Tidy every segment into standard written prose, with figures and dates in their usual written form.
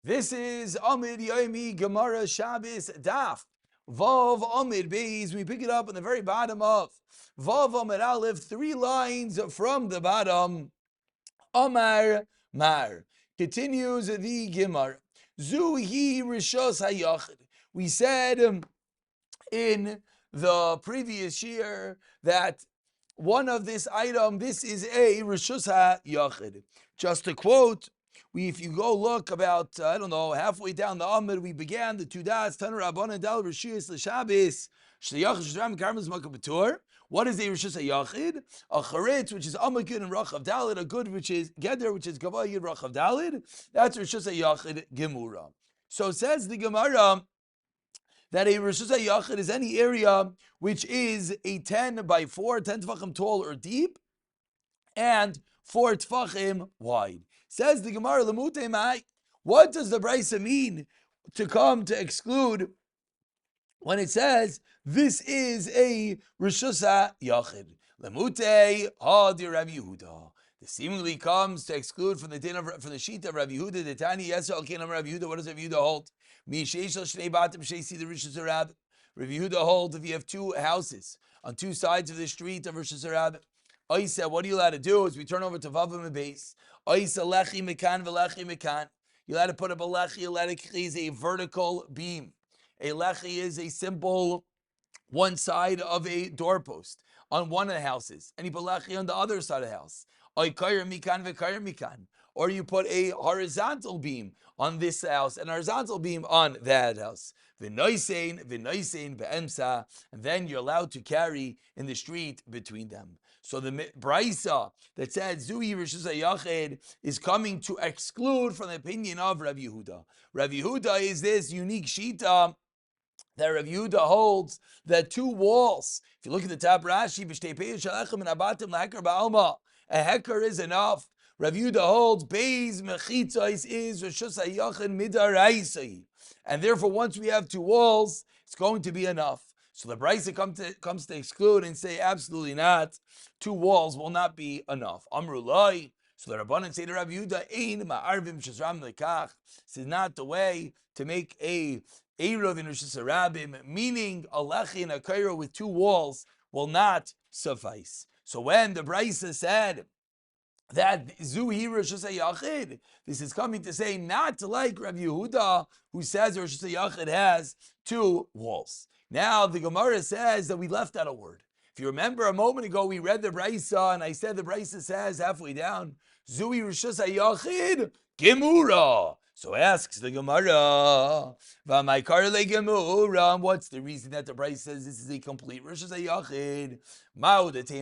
This is Amud Yomi Gemara Shabbos Daf. Vav Amud Beis. We pick it up on the very bottom of Vav Amud Aleph, 3 lines from the bottom. Amar Mar. Continues the Gemara. Zuhi Rishos Hayachid. We said in the previous year that one of this item, this is a Rishus HaYachid. Just to quote, if you go look about, halfway down the Amud, we began the two das, Tanu Rabbanan Dal Rishus L'Shabbos, Shliyachid Shram Karmas Makam B'Tur. What is a Rishus HaYachid? A Charetz, which is Amakid and Rachav Dalid, a good, which is Geder, which is Gavayid Rachav Dalid. That's Rishus HaYachid Gemura. So says the Gemara, that a Rishus HaYachid is any area which is a 10 by 4, 10 tefachim tall or deep, and 4 tefachim wide. Says the Gemara, Lemute Mai, what does the Brisa mean to come to exclude when it says this is a Rishus HaYachid? Lemute Hadir Rabbi Yehuda. This seemingly comes to exclude from the din of, from the sheet of Rabbi Yehuda, the Tani Yesel Kenam Rabbi Yehuda. What does Rabbi Yehuda hold? Mi Sheishal Shnei Batim Sheisi the Rishus HaRabim. Rabbi Yehuda holds if you have two houses on two sides of the street of Rishus HaRabim. Oisa, what are you allowed to do? As we turn over to Vavim and Beis. Oisa Lechi Mekan V'Lechi Mekan. You're allowed to put up a Lechi. You're allowed to create a vertical beam. A Lechi is a simple one side of a doorpost on one of the houses, and you put Lechi on the other side of the house. Or you put a horizontal beam on this house and a horizontal beam on that house. And then you're allowed to carry in the street between them. So the Brisa that said Zui Rishus HaYachid is coming to exclude from the opinion of Rabbi Yehuda. Rabbi Yehuda is this unique shita that Rabbi Yehuda holds that two walls, if you look at the top Rashi, a hekar is enough. Rabbi Yehuda holds Beis Mechitzos is Rishus HaYachid Midaraisai. And therefore, once we have two walls, it's going to be enough. So the Brisa comes to exclude and say, absolutely not. Two walls will not be enough. Amrulai. So the Rabbanan say to Rabbi Yehuda, Ein ma'arvim shazram lekach. This is not the way to make a Eruv in Rishus HaRabim, meaning a lechi and a kairo with two walls will not suffice. So when the Brisa said that Zuhi Rishus HaYachid, this is coming to say not like Rabbi Yehuda, who says Rishus HaYachid has two walls. Now the Gemara says that we left out a word. If you remember a moment ago, we read the Brisa, and I said the Brisa says halfway down, Zuhi Rishus HaYachid Gemura. So asks the Gemara, what's the reason that the Brisa says this is a complete Rishus HaYachid?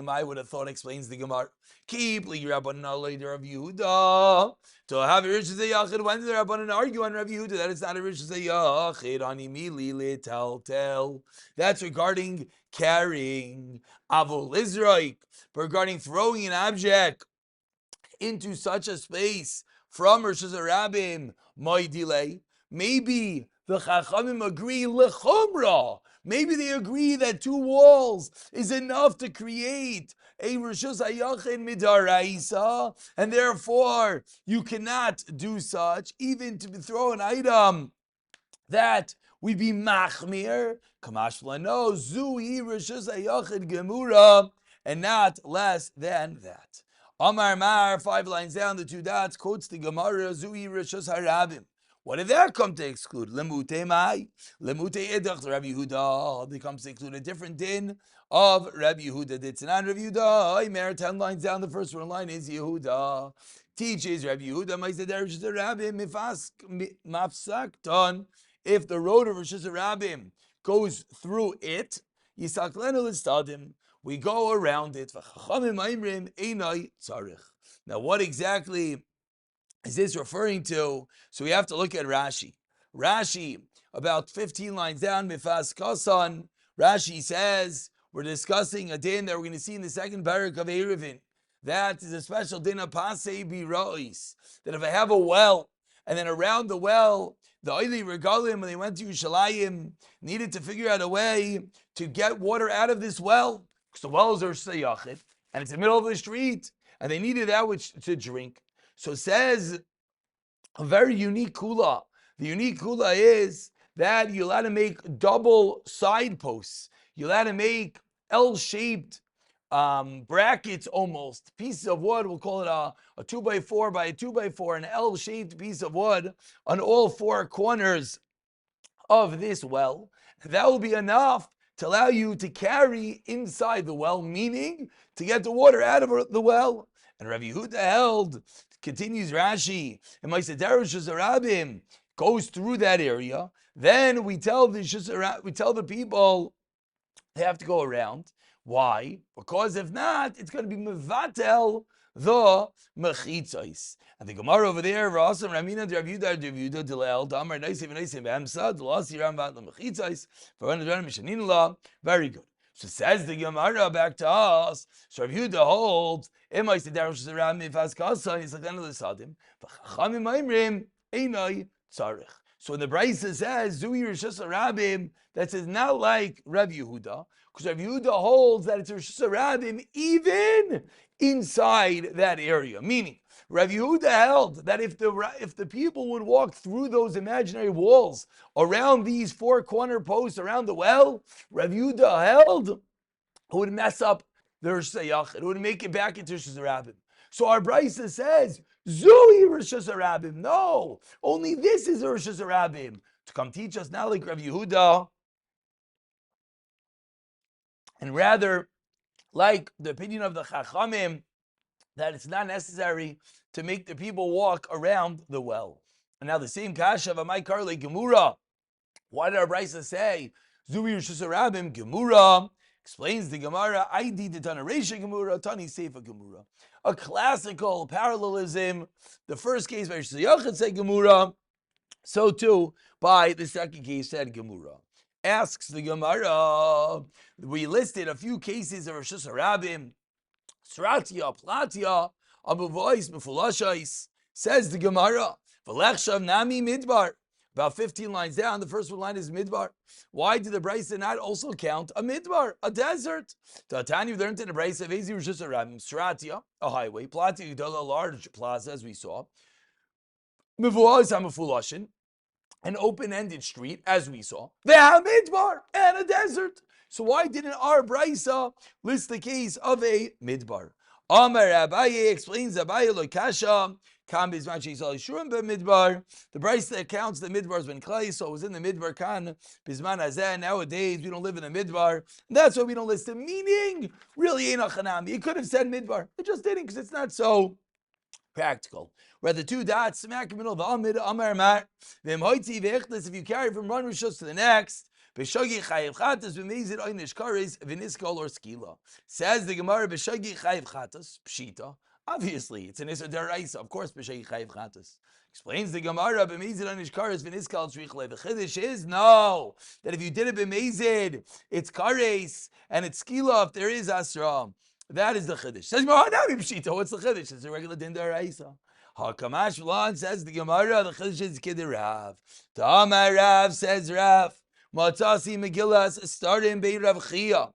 I would have thought explains the Gemara. Keep li Rabbanan alei Rav Yehuda. To have a Rishus HaYachid, when did the Rabbanan argue on Rav Yehuda that it's not a Rishus HaYachid? Animili letaltel. That's regarding carrying. Avol Izraik. Regarding throwing an object into such a space from Rishus HaRabim, my delay. Maybe the Chachamim agree lechumra. Maybe they agree that two walls is enough to create a Rishus HaYachid midaraisa, and therefore you cannot do such, even to throw an item that would be machmir. Kamashla no zui Rishus HaYachid gemura, and not less than that. Amar Mar, 5 lines down, the two dots, quotes the Gemara, Zui Rishus HaRabim. What did that come to exclude? Lemute Mai, Lemute Edach, Rabbi Yehuda. It comes to include a different din of Rabbi Yehuda. Ditzanan Rabbi Yehuda. Imer, 10 lines down, the first one line is Yehuda. Teaches Rabbi Yehuda, Ma'aseh Rishus HaRabim, mafsakton. If the road of Rishus HaRabim goes through it, Yisaklenu l'stadim. We go around it. Now, what exactly is this referring to? So we have to look at Rashi. Rashi, about 15 lines down, Mifas Kasan, Rashi says, we're discussing a din that we're going to see in the second parak of Eruvin. That is a special din of Pasei Birois. That if I have a well, and then around the well, the Oili Regalim, when they went to Yerushalayim, needed to figure out a way to get water out of this well. Because the wells are Sayachid, and it's in the middle of the street, and they needed that which to drink. So says a very unique kula The unique kula is that you're allowed to make double side posts. You're allowed to make L-shaped brackets, almost pieces of wood. We'll call it a 2x4 by a 2x4, an L-shaped piece of wood on all four corners of this well. That will be enough to allow you to carry inside the well, meaning to get the water out of the well. And Rav Yehuda held, continues Rashi, and my Dirshu Amud goes through that area. Then we tell the people they have to go around. Why? Because if not, it's going to be mevatel the mechitzos. And the Gemara over there, Rasam Ramina Rav Yehuda Dilel Damar Neisim Neisim B'Hamsa Delasi Ramvat the mechitzos for when the Mishanin La. Very good. So says the Gemara back to us. So Rav Yehuda holds Emay Dirshu Amud Yomi Kasa is like the Sadim. V'Chachamim Ma'imrim Einay Tzarich. So when the Brisa says Zui Rishus Rabim, that says not like Rav Yehuda, because Rav Yehuda holds that it's Rishus Rabim even inside that area. Meaning, Rav Yehuda held that if the people would walk through those imaginary walls around these four corner posts around the well, Rav Yehuda held it would mess up the Rishus Yachid. It would make it back into Rishus Rabim. So our Brisa says, Zui Rishus Rabim. No, only this is a Rishus Rabim. To come teach us not like Rav Yehuda, and rather like the opinion of the Chachamim, that it's not necessary to make the people walk around the well. And now the same kasha of Amai Karle Gemura. Why did our Brisa say Zui Rishus Rabim? Gemura explains the Gemara, Aidi the Tanaresha Gemura, Tani Seifa Gemura. A classical parallelism. The first case by Rishus Yachid said Gemura, so too by the second case said Gemura. Asks the Gemara, we listed a few cases of Rishus Rabim, Sratia, Platia, Abuvois, Mefulashais. Says the Gemara, V'lechshav Nami Midbar. About 15 lines down, the first one line is Midbar. Why did the Brisa not also count a Midbar, a desert? Tani learned in the Brisa, Vezi Rishus Rabim, Sratia, a highway, Platia, a large plaza, as we saw. Mevuaz HaMefulashin, an open-ended street, as we saw. Midbar, and a desert. So why didn't our Brisa list the case of a Midbar? Amar Abaye explains Abaye Lokasha. The Brisa that counts the Midbar has been clay, so it was in the Midbar Kan Bizman Hazeh. Nowadays we don't live in a Midbar. That's why we don't list it. Meaning, really ain't a Chanami. It could have said Midbar. It just didn't because it's not so practical. Where the two dots smack in the middle of the Amid, Amar Mar, if you carry from one Rishus to the next, B'shagi chayiv chatas b'meizid oynish kares v'niskol or skila. Says the Gemara, B'shagi chayiv chatas, pshita. Obviously, it's an Isser Daraisa. Of course, B'shagi chayiv chatas. Explains the Gemara, B'meizid oynish kares v'niskol shvichle. The chiddush is, no, that if you did it b'meizid, it's kares, and it's skila if there is asra. That is the chiddush. Says Gemara, pshita. What's the chiddush? It's a regular din Daraisa. HaKamash V'lan says the Gemara, the chiddush is kidder Rav. Ta'amar Rav says Rav. Matasi Megillas started in Beit Rav Chia.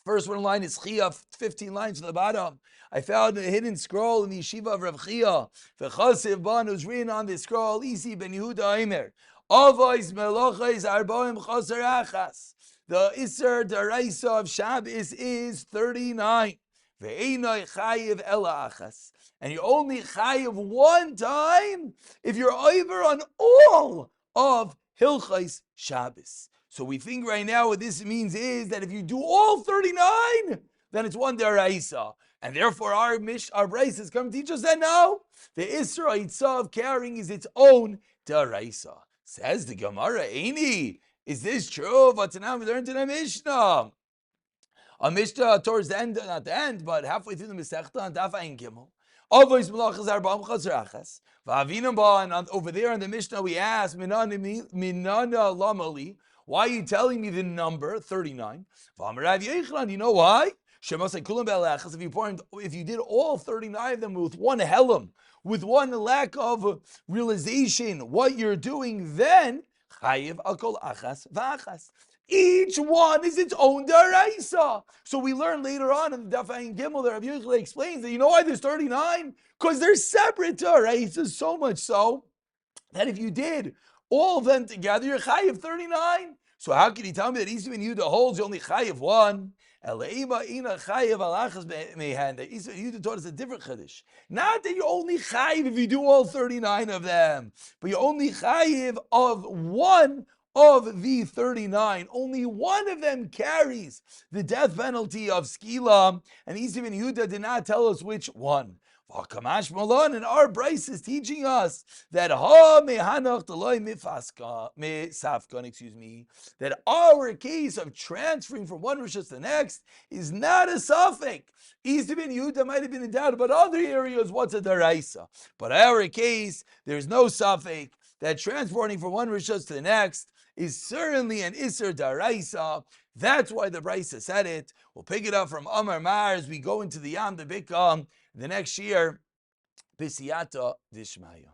First one line is Chia, 15 lines to the bottom. I found a hidden scroll in the yeshiva of Rav Chia. V'chasiv ban was written on this scroll, Isi ben Yehuda Eimer. Avos melachos arbaim chaser achas. The Isser Daraisa of Shabbos is 39. Ve'enoi chayiv ela achas. And you only chayiv one time if you're over on all of Hilchos Shabbos. So we think right now what this means is that if you do all 39, then it's one deraisa. And therefore our Braises come teach us that no, the Isra Itzah of carrying is its own deraisa. Says the Gemara, Eini, is this true? But now we learned in a Mishnah. A Mishnah towards the end, not the end, but halfway through the Masechta on Daf Ayin Gimel. And over there in the Mishnah we ask, Minana Lamali, why are you telling me the number 39? You know why? If you did all 39 of them with one helam, with one lack of realization, what you're doing, then chayiv al kol achas v'achas. Each one is its own deraisa. So we learn later on in the Daf Ayin Gimel that Rav Yehuda explains that you know why there's 39? Because they're separate deraisas, so much so that if you did all of them together, you're chayiv 39. So how can you tell me that Isa ben Yehuda holds you only chayiv one? Eleima ina chayiv alachas mehan. That Isa ben Yehuda taught us a different chiddush. Not that you're only chayiv if you do all 39 of them, but you're only chayiv of one of the 39. Only one of them carries the death penalty of skila, and Isa ben Yehuda did not tell us which one. Kamash Malon, and our Bryce is teaching us that that our case of transferring from one rishus to the next is not a suffix. Isa ben Yehuda might have been in doubt about other areas, what's a daraisa. But our case, there's no suffix that transporting from one rishus to the next is certainly an Isser daraisa. That's why the Bryce said it. We'll pick it up from Amar Mar as we go into the Yam Devika the next year. B'siyata Dishmaya.